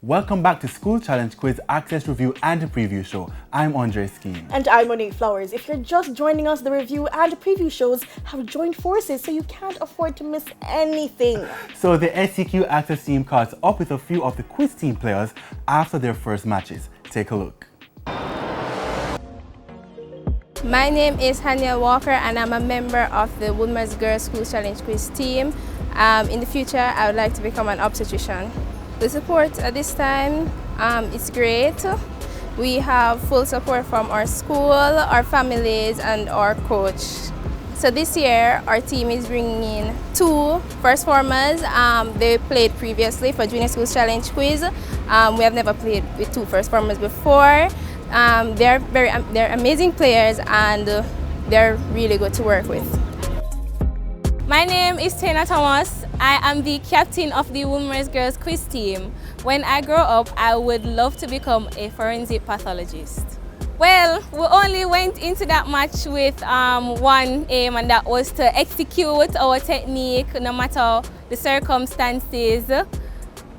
Welcome back to School Challenge Quiz Access Review and Preview Show. I'm Zaire Senior. And I'm Monique Flowers. If you're just joining us, the review and preview shows have joined forces, so you can't afford to miss anything. So the SCQ Access team caught up with a few of the quiz team players after their first matches. Take a look. My name is Hanya Walker and I'm a member of the Women's Girls School Challenge Quiz team. In the future, I would like to become an obstetrician. The support at this time is great. We have full support from our school, our families, and our coach. So this year, our team is bringing in 2 first formers. They played previously for Junior School Challenge Quiz. We have never played with 2 first formers before. They're amazing players and they're really good to work with. My name is Tina Thomas. I am the captain of the Women's Girls Quiz team. When I grow up, I would love to become a forensic pathologist. Well, we only went into that match with one aim, and that was to execute our technique no matter the circumstances.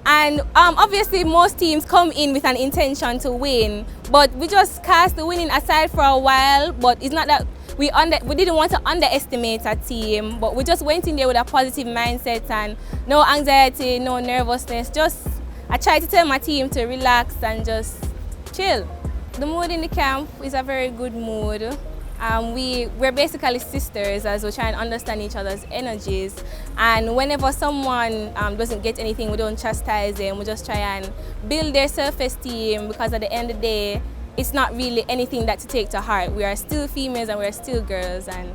And obviously most teams come in with an intention to win, but we just cast the winning aside for a while. But it's not that we didn't want to underestimate our team, but we just went in there with a positive mindset and no anxiety, no nervousness. I tried to tell my team to relax and just chill. The mood in the camp is a very good mood. We're basically sisters as we try and understand each other's energies. And whenever someone doesn't get anything, we don't chastise them. We just try and build their self-esteem, because at the end of the day, it's not really anything that to take to heart. We are still females and we are still girls, and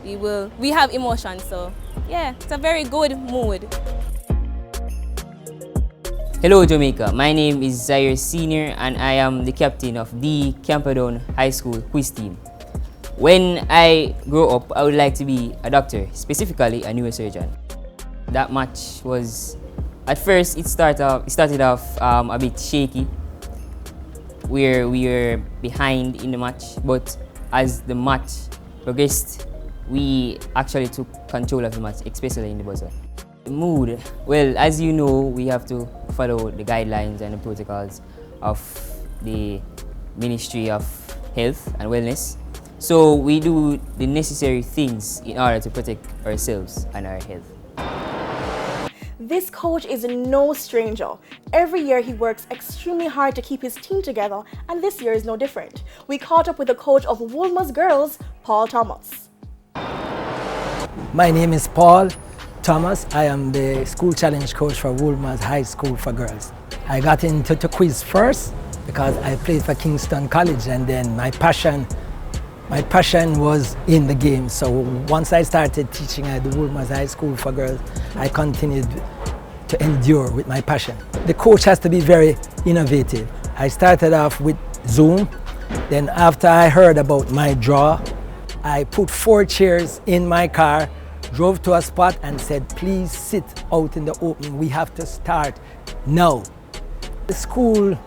we have emotions. So yeah, it's a very good mood. Hello Jamaica, my name is Zaire Senior and I am the captain of the Camperdown High School quiz team. When I grow up, I would like to be a doctor, specifically a neurosurgeon. That match was, at first it started off a bit shaky, where we were behind in the match, but as the match progressed, we actually took control of the match, especially in the buzzer. The mood, well, as you know, we have to follow the guidelines and the protocols of the Ministry of Health and Wellness. So we do the necessary things in order to protect ourselves and our health. This coach is no stranger. Every year he works extremely hard to keep his team together, and this year is no different. We caught up with the coach of Woolmer's Girls, Paul Thomas. My name is Paul Thomas. I am the school challenge coach for Woolmer's High School for Girls. I got into the quiz first because I played for Kingston College, and then my passion was in the game. So once I started teaching at the Woolmer's High School for Girls, I continued to endure with my passion. The coach has to be very innovative. I started off with Zoom. Then after I heard about my draw, I put 4 chairs in my car, drove to a spot and said, please sit out in the opening. We have to start now. The school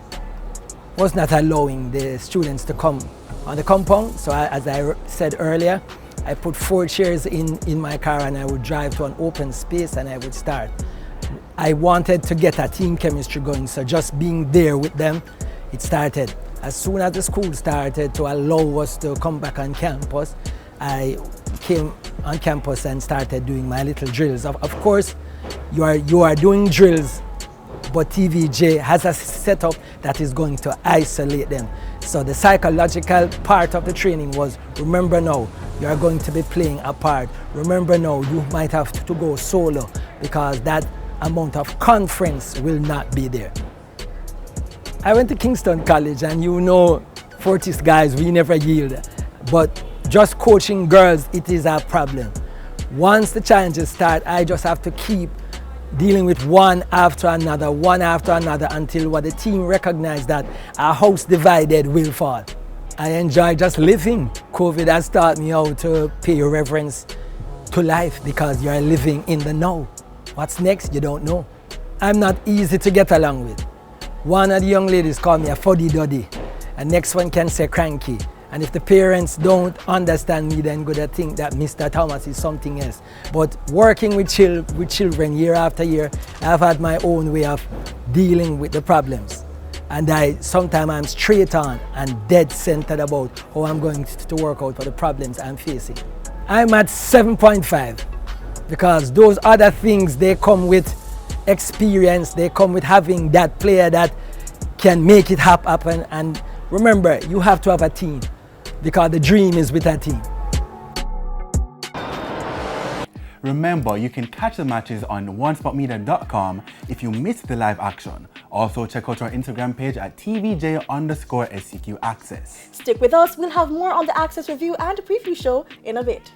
was not allowing the students to come on the compound. So as I said earlier, I put 4 chairs in my car and I would drive to an open space and I would start. I wanted to get a team chemistry going, so just being there with them, it started. As soon as the school started to allow us to come back on campus, I came on campus and started doing my little drills. Of course, you are doing drills, but TVJ has a setup that is going to isolate them. So the psychological part of the training was, remember now, you are going to be playing a part. Remember now, you might have to go solo, because that amount of conference will not be there. I went to Kingston College, and you know, Fortis guys, we never yield. But just coaching girls, it is a problem. Once the challenges start, I just have to keep dealing with one after another, until what the team recognize that a house divided will fall. I enjoy just living. COVID has taught me how to pay reverence to life, because you are living in the now. What's next, you don't know. I'm not easy to get along with. One of the young ladies called me a fuddy-duddy. And next one can say cranky. And if the parents don't understand me, then go to think that Mr. Thomas is something else. But working with children year after year, I've had my own way of dealing with the problems. And sometimes I'm straight on and dead centered about how I'm going to work out for the problems I'm facing. I'm at 7.5 because those other things, they come with experience, they come with having that player that can make it happen. And remember, you have to have a team because the dream is with a team. Remember, you can catch the matches on onespotmedia.com if you missed the live action. Also, check out our Instagram page at TVJ_SCQ Access. Stick with us, we'll have more on the Access review and preview show in a bit.